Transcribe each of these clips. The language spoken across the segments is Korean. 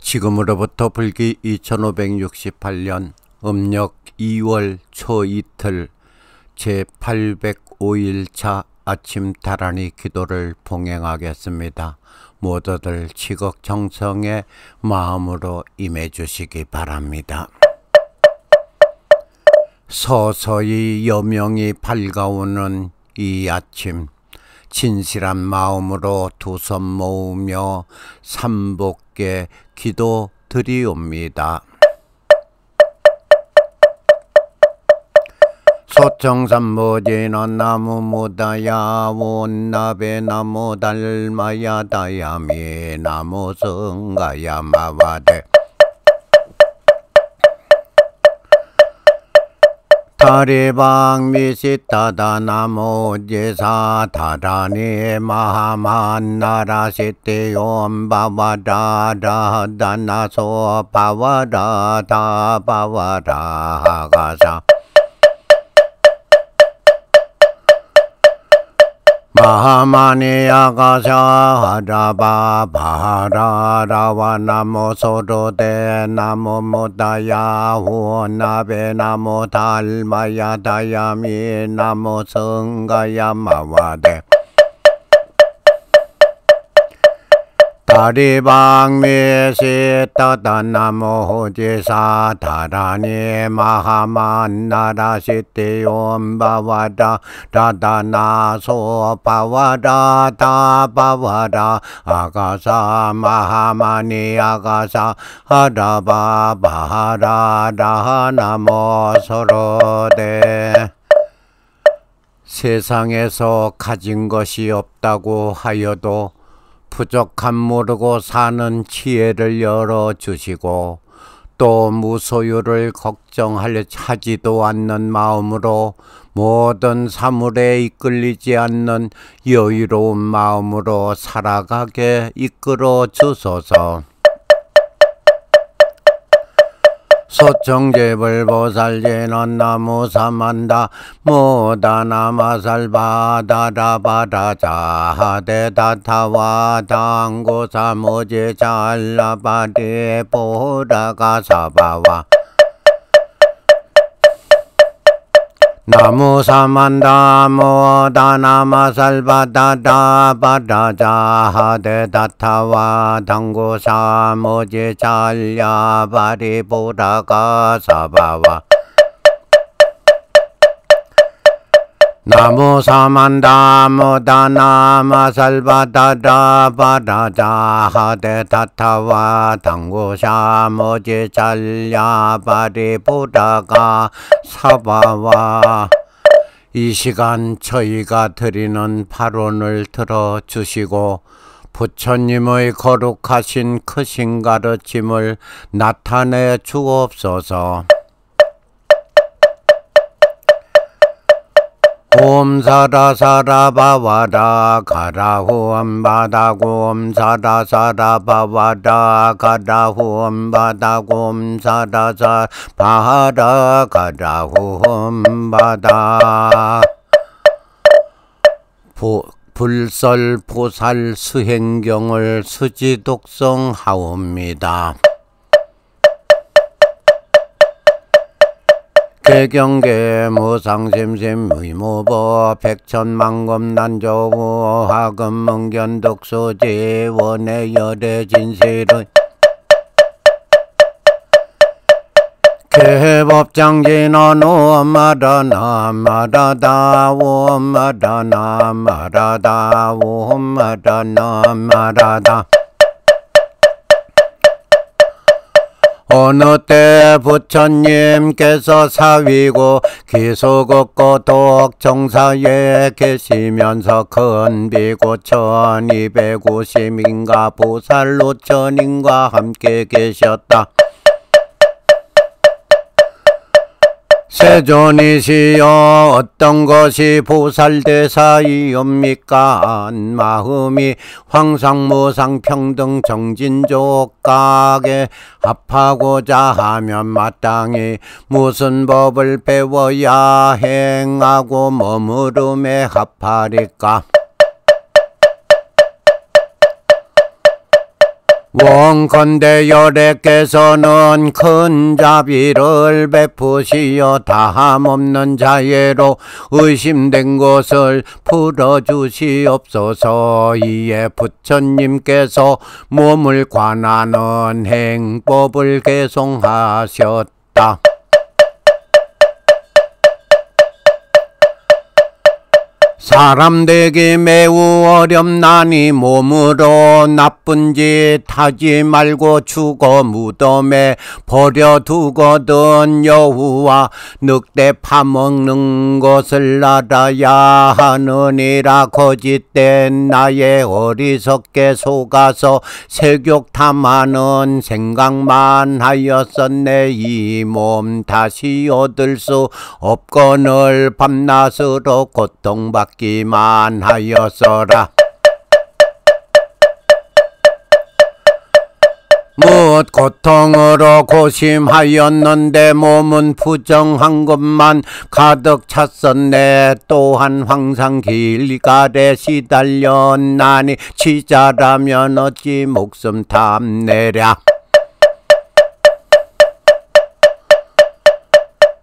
지금으로부터 불기 2568년 음력 2월 초 이틀 제805일차 아침 다라니 기도를 봉행하겠습니다. 모두들 지극정성의 마음으로 임해 주시기 바랍니다. 서서히 여명이 밝아오는 이 아침, 진실한 마음으로 두 손 모으며 삼복께 기도 드리옵니다. 소청삼보지는 나무 무다야 원나베 나무 달마야 다야미 나무 성가야 마와데 다리방 미시타다 나무 제사 다라니 마하만 나라시티옴 바와다다 다나소 바와다다 바와다 하가사 마하마니 아가샤 하라바 바하라라와 나모 소로데 나모 모다야 후나베 나모 달마야 다야미 나모 성가야 마와데 다리방 미시타다 나모 제사 다라니 마하만 나라시티옴 바와다 다다나소 바와다 다 바와다 아가사 마하마니 아가사 하라바 바하라라 나모 소로데 세상에서 가진 것이 없다고 하여도 부족함 모르고 사는 지혜를 열어주시고 또 무소유를 걱정하지도 않는 마음으로 모든 사물에 이끌리지 않는 여유로운 마음으로 살아가게 이끌어 주소서. 소청제불보살제는 나무사만다 모다나마살바다라바다자하데다타와 당고사모제잘라바데 보라가사바와 나무사만다 모다나마살바다라바다자하데다타와 당고사모제잘라바데 보라가사바와 나무사만다 모다나마살바다라바다자하데다타와 당고사모제잘라바데 보라가사바와 이 시간 저희가 드리는 발언을 들어주시고 부처님의 거룩하신 크신 가르침을 나타내 주옵소서. 옴 사라사라 바와라 가라후엄 바다곰 사라사라 바와라 가라후엄 바다곰 사라사 바하라 가라후엄 바다 불설포살 수행경을 수지독성하옵니다. 개경계 무상심심 의무보 백천만검난조우 하금문견독소지 원의 열의 진실의 개법장진원 오마라나 마라다 오마라나 마라다 오마라나 마라다 어느 때 부처님께서 사위고 기속 없고 독정사에 계시면서 큰 비고 1250인가 보살로천인과 함께 계셨다. 세존이시여 어떤 것이 보살대사이옵니까? 마음이 황상무상평등 정진족각에 합하고자 하면 마땅히 무슨 법을 배워야 행하고 머무름에 합하리까? 원컨대 열애께서는 큰 자비를 베푸시어 다함없는 자애로 의심된 것을 풀어주시옵소서. 이에 부처님께서 몸을 관하는 행법을 개송하셨다. 사람 되기 매우 어렵나니 몸으로 나쁜 짓 하지 말고 죽어 무덤에 버려두거든. 여우와 늑대 파먹는 것을 알아야 하느니라. 거짓된 나의 어리석게 속아서 색욕 탐하는 생각만 하였었네. 이 몸 다시 얻을 수 없거늘 밤낮으로 고통받기만 하였어라. 무엇 고통으로 고심하였는데 몸은 부정한 것만 가득 찼었네. 또한 항상 길가에 시달렸나니 치자라면 어찌 목숨 탐내랴.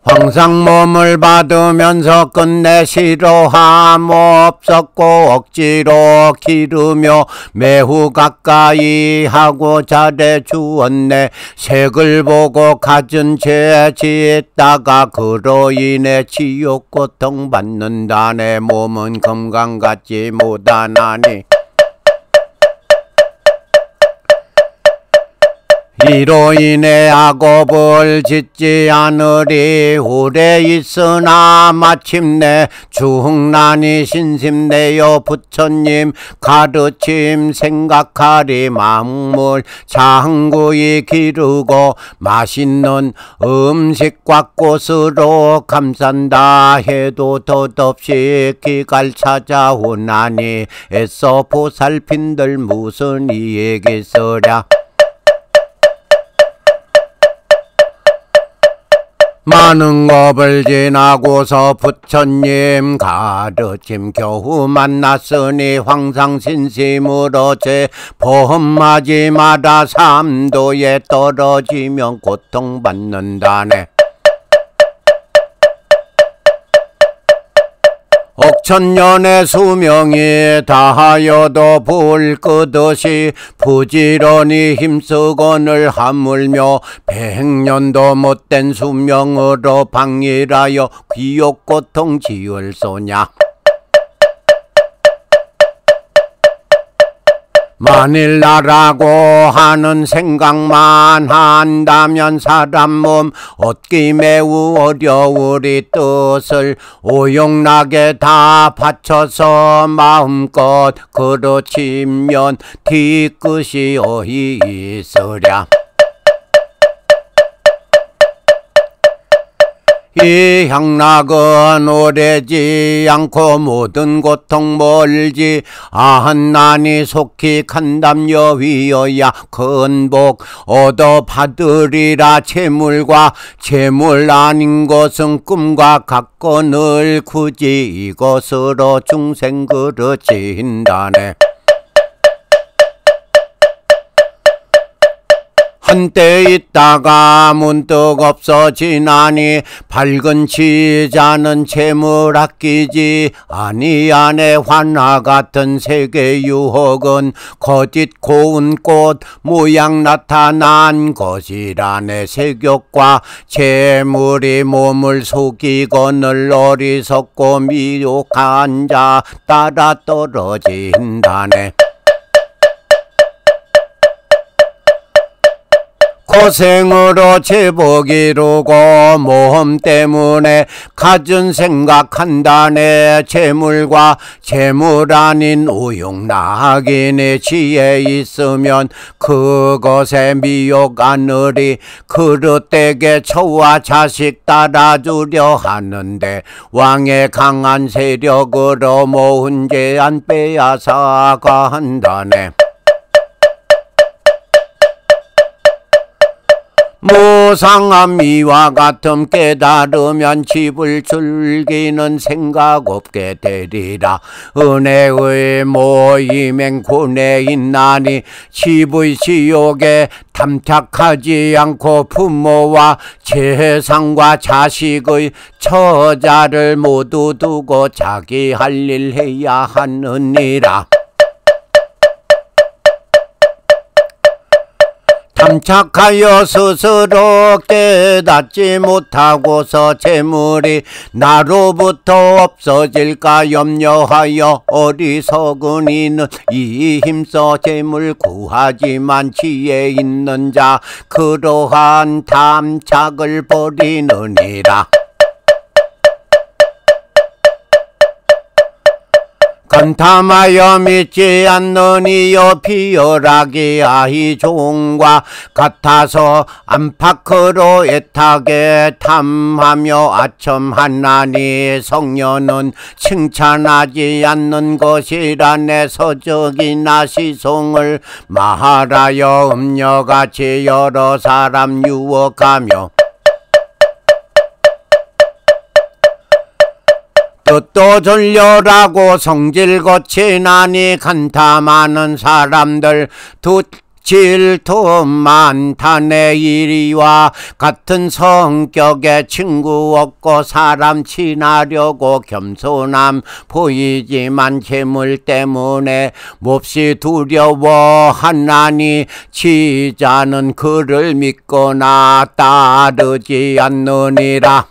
항상 몸을 받으면서 끝내 싫어함 없었고 억지로 기르며 매우 가까이 하고 잘해 주었네. 색을 보고 갖은 죄 짓다가 그로 인해 지옥 고통 받는다. 내 몸은 건강 같지 못하나니 이로 인해 악업을 짓지 않으리. 오래 있으나 마침내 중난이 신심내어 부처님 가르침 생각하리. 만물 장구이 기르고 맛있는 음식과 꽃으로 감싼다 해도 덧없이 기갈 찾아오나니 애써 보살핀들 무슨 이익이서랴. 많은 겁을 지나고서 부처님 가르침 겨우 만났으니 황상신심으로 제 범하지 마라. 삼도에 떨어지면 고통받는다네. 억천년의 수명이 다하여도 불 끄듯이 부지런히 힘쓰거늘 하물며 100년도 못된 수명으로 방일하여 귀욕 고통 지을소냐. 만일 나라고 하는 생각만 한다면 사람 몸 얻기 매우 어려우리. 뜻을 오용나게 다 바쳐서 마음껏 그르치면 뒤끝이 어이 있으랴. 이 향락은 오래지 않고 모든 고통 멀지 않나니 속히 간담여 위여야 큰복 얻어 받으리라. 재물과 재물 아닌 것은 꿈과 같거늘 굳이 이것으로 중생 그르친다네. 한때 있다가 문득 없어지나니 밝은 지자는 재물 아끼지 아니하네. 환화 같은 세계 유혹은 거짓 고운 꽃 모양 나타난 것이라네. 색욕과 재물이 몸을 속이거늘 어리석고 미혹한 자 따라 떨어진다네. 고생으로 제복 이루고 모험 때문에 가진 생각한다네. 재물과 재물 아닌 오용락인의 지혜 있으면 그것에 미혹 않으리. 그릇되게 처와 자식 따라주려 하는데 왕의 강한 세력으로 모은 제안 빼앗아가 한다네. 무상한 미와 같음 깨달으면 집을 즐기는 생각 없게 되리라. 은혜의 모임행 군에 있나니 집의 지옥에 탐착하지 않고 부모와 재산과 자식의 처자를 모두 두고 자기 할 일 해야 하느니라. 탐착하여 스스로 깨닫지 못하고서 재물이 나로부터 없어질까 염려하여 어리석은 이는 이 힘써 재물 구하지만 지혜 있는 자 그러한 탐착을 버리느니라. 건탐하여 믿지 않느니여 비열하게 아이 종과 같아서 안팎으로 애타게 탐하며 아첨하나니 성녀는 칭찬하지 않는 것이라. 내 서적이나 시송을 말하여 음녀같이 여러 사람 유혹하며 뜻도 졸려라고 성질 거치나니 간탐하는 사람들 질투 많다. 내 이리와 같은 성격의 친구 없고 사람 친하려고 겸손함 보이지만 재물 때문에 몹시 두려워하나니 지자는 그를 믿거나 따르지 않느니라.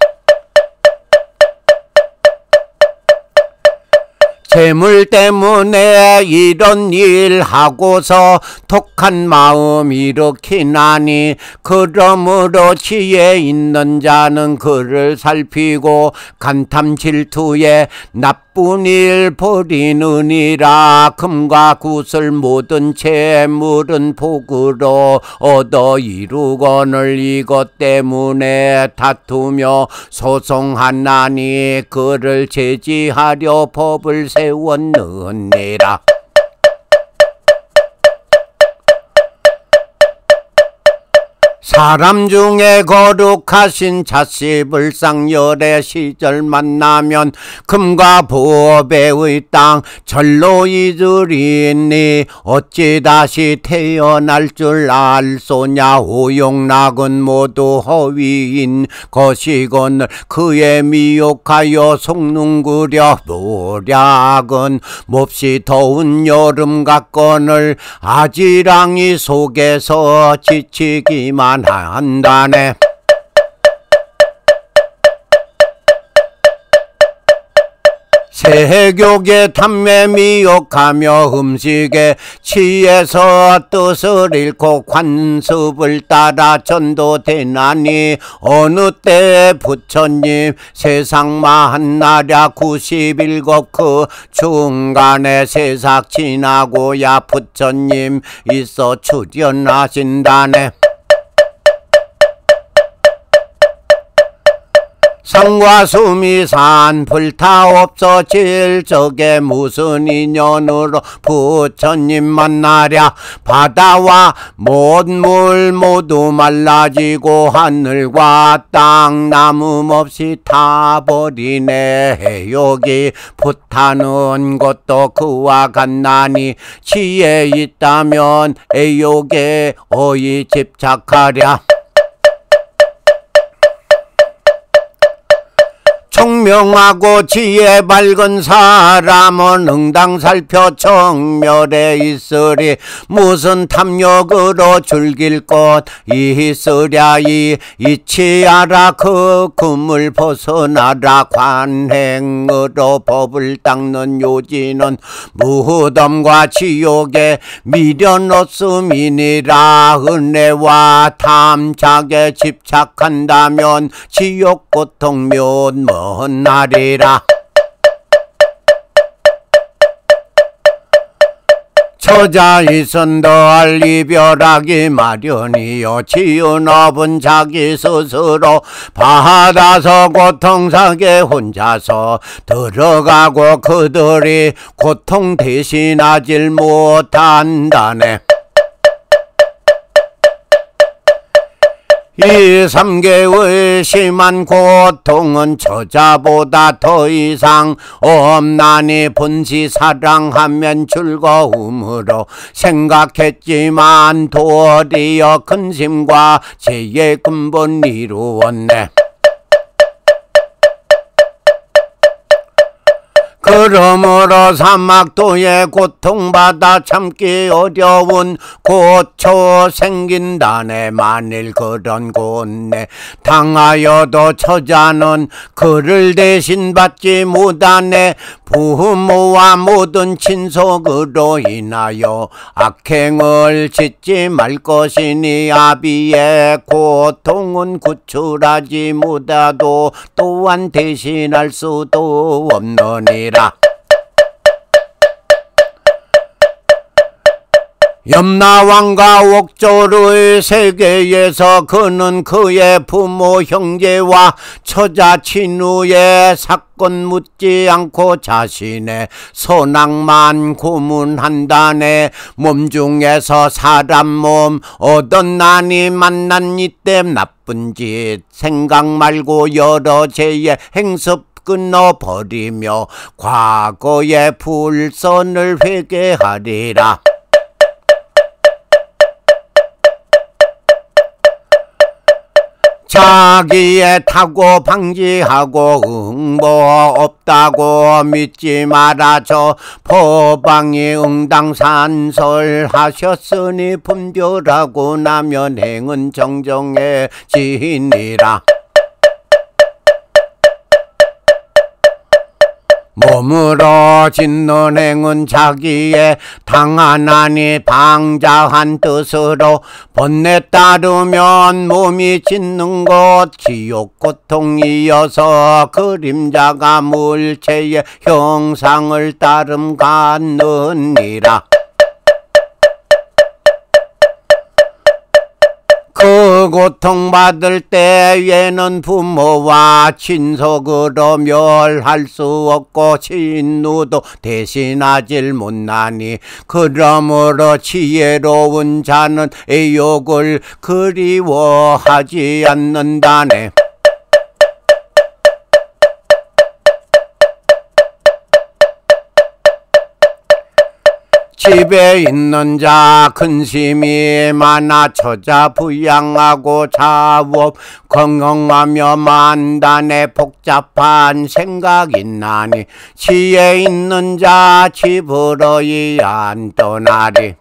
재물 때문에 이런 일 하고서 독한 마음 일으키나니 그러므로 지혜 있는 자는 그를 살피고 간탐 질투에 나쁜 일 버리느니라. 금과 구슬 모든 재물은 복으로 얻어 이루거늘 이것 때문에 다투며 소송하나니 그를 제지하려 법을 세웠느니라. 사람 중에 거룩하신 자씨불상열의 시절 만나면 금과 보배의 땅 절로 잊으리니 어찌 다시 태어날 줄 알소냐. 오용락은 모두 허위인 것이거늘 그의 미혹하여 속눈구려 노략은 몹시 더운 여름 같거늘 아지랑이 속에서 지치기만 한다네. 세교계 탐매 미혹하며 음식에 취해서 뜻을 잃고 관습을 따라 전도되나니 어느 때 부처님 세상 만나랴 97 그 중간에 세상 지나고야 부처님 있어 출현하신다네. 성과 수미산 불타 없어질 적에 무슨 인연으로 부처님 만나랴. 바다와 못물 모두 말라지고 하늘과 땅 나무 없이 타버리네. 해욕이 불타는 것도 그와 같나니 지혜 있다면 애욕에 어이 집착하랴. 총명하고 지혜 밝은 사람은 응당 살펴 정멸에 있으리. 무슨 탐욕으로 즐길 것 있으랴. 이치하라 그 금을 벗어나라. 관행으로 법을 닦는 요지는 무덤과 지옥에 미련 없음이니라. 은혜와 탐착에 집착한다면 지옥 고통 몇 나리라. 처자이선더할 이별하기 마련이요. 지은 업은 자기 스스로 받아서 고통사게 혼자서 들어가고 그들이 고통 대신하질 못한다네. 이 삼계의 심한 고통은 처자보다 더 이상 없나니 본시 사랑하면 즐거움으로 생각했지만 도리어 근심과 죄의 근본 이루었네. 그러므로 사막도에 고통받아 참기 어려운 고초 생긴다네. 만일 그런 고뇌 당하여도 처자는 그를 대신 받지 못하네. 부모와 모든 친속으로 인하여 악행을 짓지 말 것이니 아비의 고통은 구출하지 못하도 또한 대신할 수도 없느니라. 염라왕과 옥조르의 세계에서 그는 그의 부모 형제와 처자 친우의 사건 묻지 않고 자신의 선악만 고문한다네. 몸 중에서 사람 몸 얻었나니 만난 이때 나쁜 짓 생각 말고 여러 죄의 행습 끊어버리며 과거의 불선을 회개하리라. 자기의 타고 방지하고 응보 없다고 믿지 말아줘. 포방이 응당산설하셨으니 분별하고 나면 행은 정정해지니라. 몸으로 짓는 행은 자기의 당하나니 방자한 뜻으로 번뇌 따르면 몸이 짓는 것 지옥 고통이어서 그림자가 물체의 형상을 따름 갖느니라. 그 고통받을 때에는 부모와 친속으로 멸할 수 없고 친누도 대신하질 못하니 그러므로 지혜로운 자는 애욕을 그리워하지 않는다네. 집에 있는 자 근심이 많아 처자 부양하고 자업 건강하며 만단에 복잡한 생각이 나니 지혜 있는 자 집으로 안 떠나리.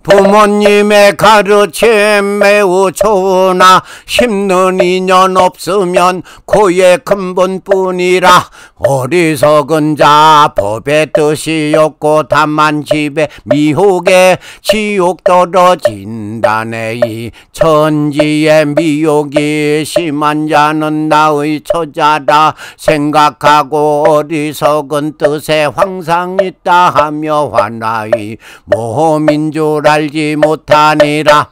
부모님의 가르침 매우 좋으나 힘든 인연 없으면 고의 근본뿐이라. 어리석은 자 법의 뜻이 없고 다만 집에 미혹에 지옥 떨어진다네. 이 천지의 미혹이 심한 자는 나의 처자라 생각하고 어리석은 뜻에 황상 있다 하며 화나이 몸인 줄 알지 못하니라.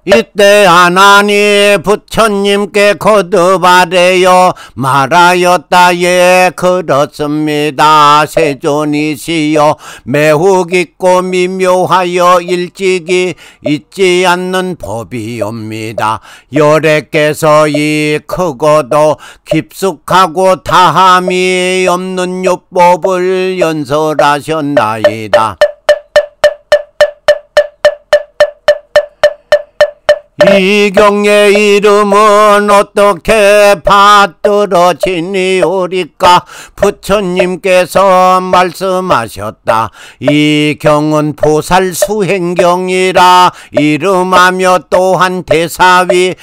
이때 하나님 부처님께 거듭하래요 말하였다. 예 그렇습니다. 세존이시여 매우 깊고 미묘하여 일찍이 있지 않는 법이옵니다. 열애께서 이 크고도 깊숙하고 다함이 없는 요법을 연설하셨나이다. 이 경의 이름은 어떻게 받들어지니오리까? 부처님께서 말씀하셨다. 이 경은 보살수행경이라 이름하며 또한 대사위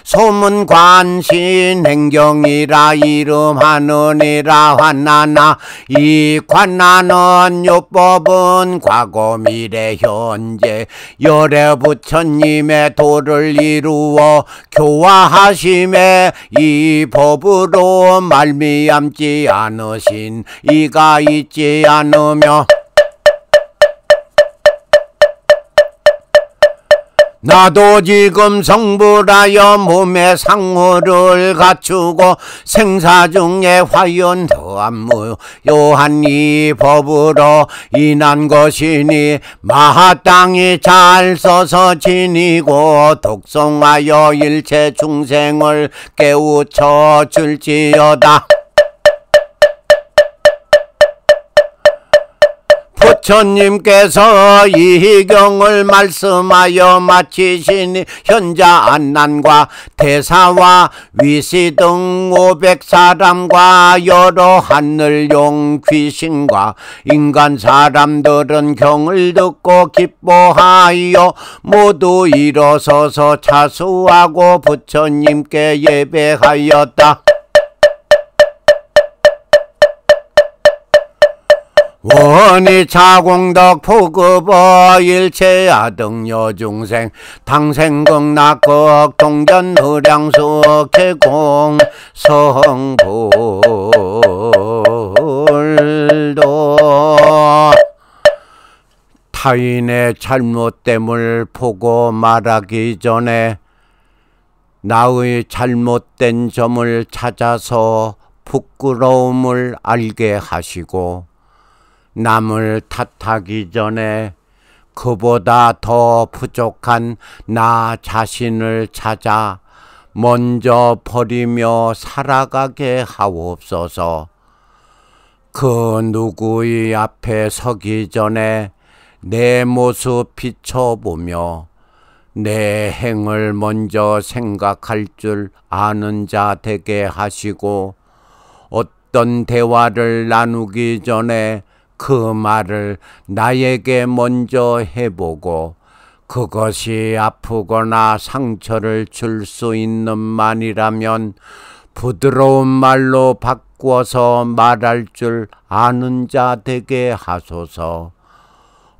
소문관신행경이라 이름하느니라. 환나나 이 관나는 요법은 과거 미래 현재 열애 부처님의 도를 이루어 교화하심에 이 법으로 말미암지 않으신 이가 있지 않으며 나도 지금 성불하여 몸의 상호를 갖추고 생사 중에 화연 더안무요한 이 법으로 인한 것이니 마땅히 잘 써서 지니고 독송하여 일체 중생을 깨우쳐 줄지어다. 부처님께서 이 경을 말씀하여 마치시니 현자 안난과 대사와 위시 등 500사람과 여러 하늘용 귀신과 인간 사람들은 경을 듣고 기뻐하여 모두 일어서서 차수하고 부처님께 예배하였다. 원이 자공덕 포급어 일체 아등여 중생 당생극낙극 동전 의량수 개공 성불도 타인의 잘못됨을 보고 말하기 전에 나의 잘못된 점을 찾아서 부끄러움을 알게 하시고 남을 탓하기 전에 그보다 더 부족한 나 자신을 찾아 먼저 버리며 살아가게 하옵소서. 그 누구의 앞에 서기 전에 내 모습 비춰보며 내 행을 먼저 생각할 줄 아는 자 되게 하시고 어떤 대화를 나누기 전에 그 말을 나에게 먼저 해보고 그것이 아프거나 상처를 줄 수 있는 말이라면 부드러운 말로 바꾸어서 말할 줄 아는 자 되게 하소서.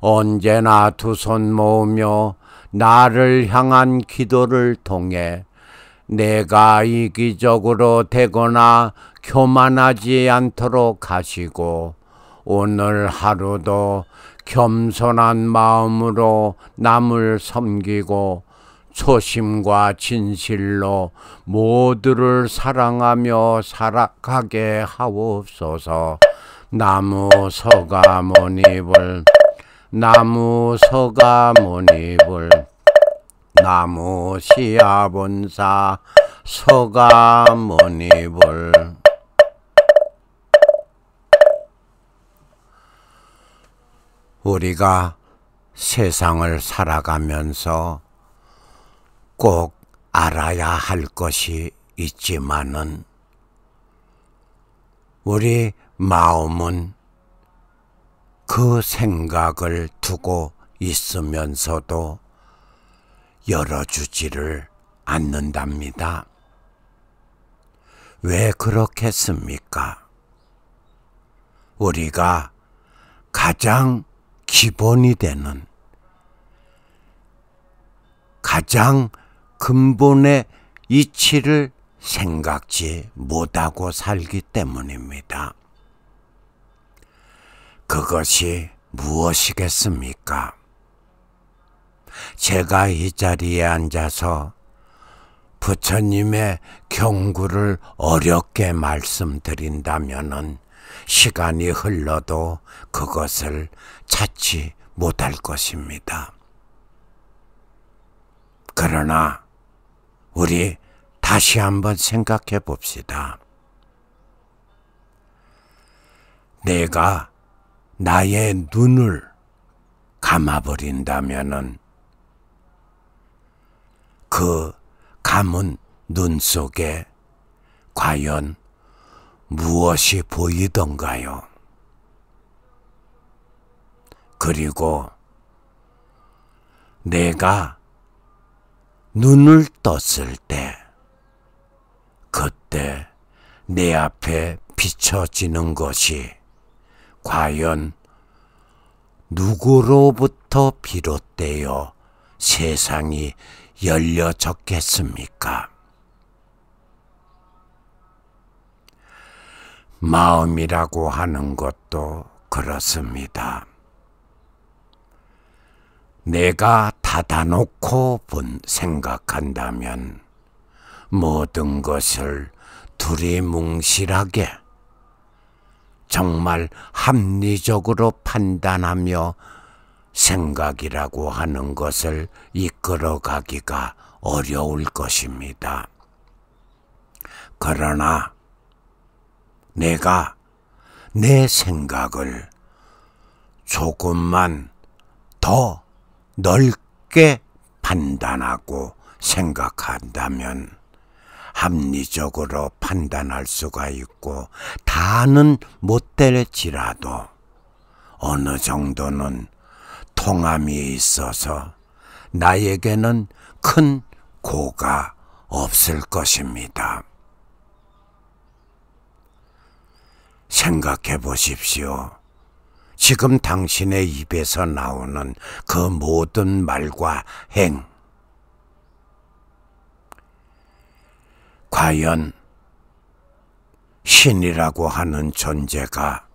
언제나 두 손 모으며 나를 향한 기도를 통해 내가 이기적으로 되거나 교만하지 않도록 하시고 오늘 하루도 겸손한 마음으로 남을 섬기고 초심과 진실로 모두를 사랑하며 살아가게 하옵소서. 나무 서가모니불 나무 서가모니불 나무 시아본사 서가모니불. 우리가 세상을 살아가면서 꼭 알아야 할 것이 있지만은 우리 마음은 그 생각을 두고 있으면서도 열어주지를 않는답니다. 왜 그렇겠습니까? 우리가 가장 기본이 되는 가장 근본의 이치를 생각지 못하고 살기 때문입니다. 그것이 무엇이겠습니까? 제가 이 자리에 앉아서 부처님의 경구를 어렵게 말씀드린다면은 시간이 흘러도 그것을 찾지 못할 것입니다. 그러나 우리 다시 한번 생각해 봅시다. 내가 나의 눈을 감아버린다면은 그 감은 눈 속에 과연 무엇이 보이던가요? 그리고 내가 눈을 떴을 때 그때 내 앞에 비춰지는 것이 과연 누구로부터 비롯되어 세상이 열려졌겠습니까? 마음이라고 하는 것도 그렇습니다. 내가 닫아놓고 생각한다면 모든 것을 두리뭉실하게 정말 합리적으로 판단하며 생각이라고 하는 것을 이끌어가기가 어려울 것입니다. 그러나 내가 내 생각을 조금만 더 넓게 판단하고 생각한다면 합리적으로 판단할 수가 있고 다는 못 될지라도 어느 정도는 통함이 있어서 나에게는 큰 고가 없을 것입니다. 생각해 보십시오. 지금 당신의 입에서 나오는 그 모든 말과 행, 과연 신이라고 하는 존재가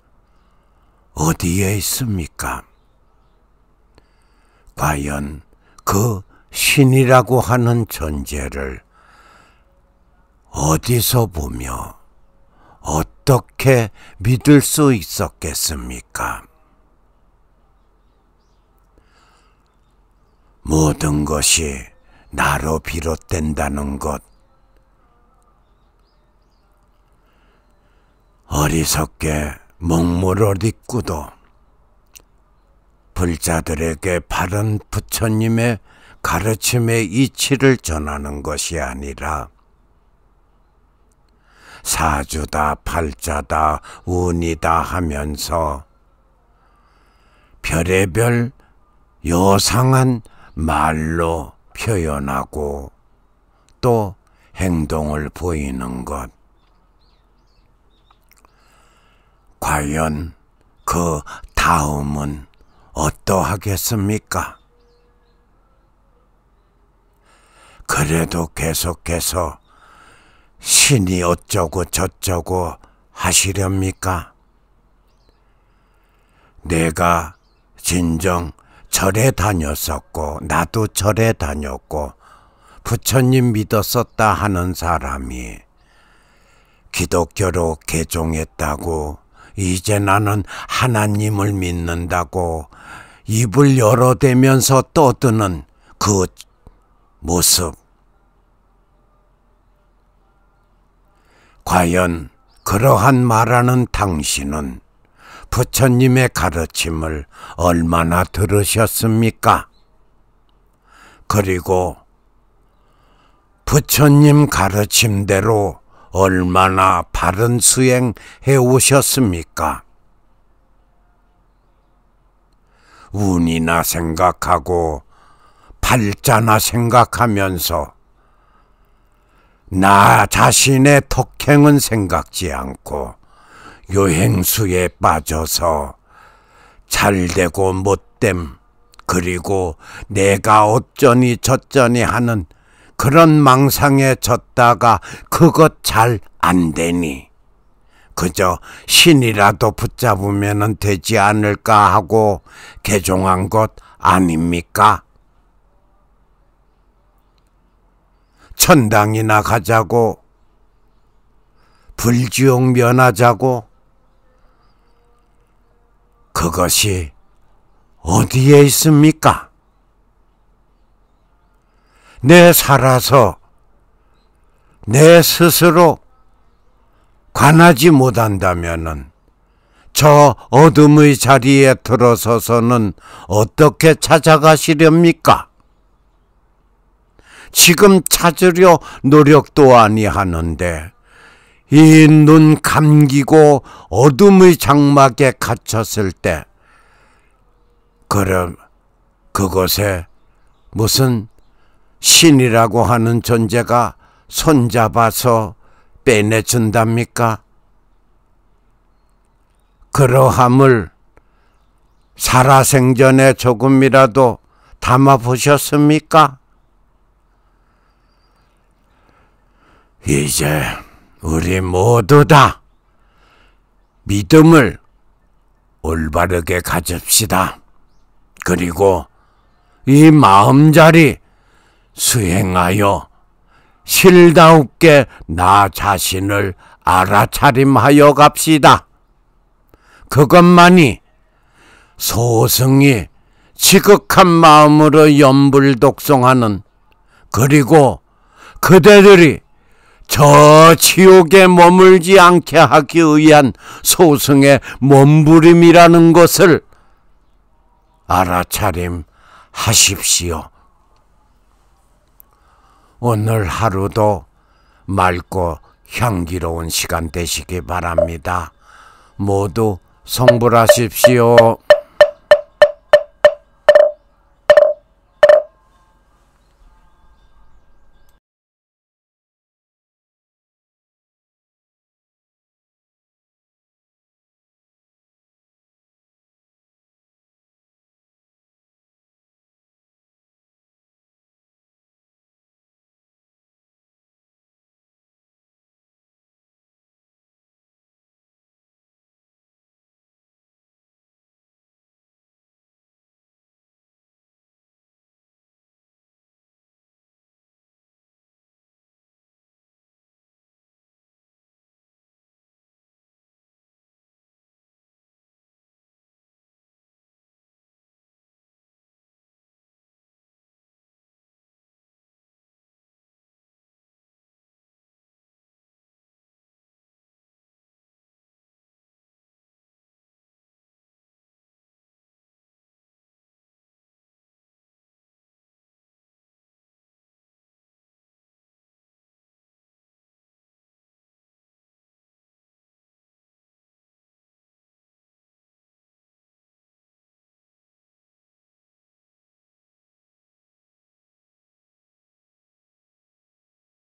어디에 있습니까? 과연 그 신이라고 하는 존재를 어디서 보며 어떻게 믿을 수 있었겠습니까? 모든 것이 나로 비롯된다는 것, 어리석게 먹물을 입고도 불자들에게 바른 부처님의 가르침의 이치를 전하는 것이 아니라 사주다, 팔자다, 운이다 하면서 별의별 요상한 말로 표현하고 또 행동을 보이는 것, 과연 그 다음은 어떠하겠습니까? 그래도 계속해서 신이 어쩌고 저쩌고 하시렵니까? 내가 진정 절에 다녔었고 나도 절에 다녔고 부처님 믿었었다 하는 사람이 기독교로 개종했다고 이제 나는 하나님을 믿는다고 입을 열어대면서 떠드는 그 모습, 과연 그러한 말하는 당신은 부처님의 가르침을 얼마나 들으셨습니까? 그리고 부처님 가르침대로 얼마나 바른 수행해 오셨습니까? 운이나 생각하고 팔자나 생각하면서 나 자신의 덕행은 생각지 않고 요행수에 빠져서 잘되고 못됨, 그리고 내가 어쩌니 저쩌니 하는 그런 망상에 젖다가 그것 잘 안 되니 그저 신이라도 붙잡으면 되지 않을까 하고 개종한 것 아닙니까? 천당이나 가자고, 불지옥 면하자고, 그것이 어디에 있습니까? 내 살아서 내 스스로 관하지 못한다면은 저 어둠의 자리에 들어서서는 어떻게 찾아가시렵니까? 지금 찾으려 노력도 아니하는데 이 눈 감기고 어둠의 장막에 갇혔을 때 그럼 그곳에 무슨 신이라고 하는 존재가 손잡아서 빼내준답니까? 그러함을 살아생전에 조금이라도 담아보셨습니까? 이제 우리 모두 다 믿음을 올바르게 가집시다. 그리고 이 마음자리 수행하여 실다우게 나 자신을 알아차림하여 갑시다. 그것만이 소승이 지극한 마음으로 연불독송하는, 그리고 그대들이 저 지옥에 머물지 않게 하기 위한 소승의 몸부림이라는 것을 알아차림하십시오. 오늘 하루도 맑고 향기로운 시간 되시기 바랍니다. 모두 성불하십시오.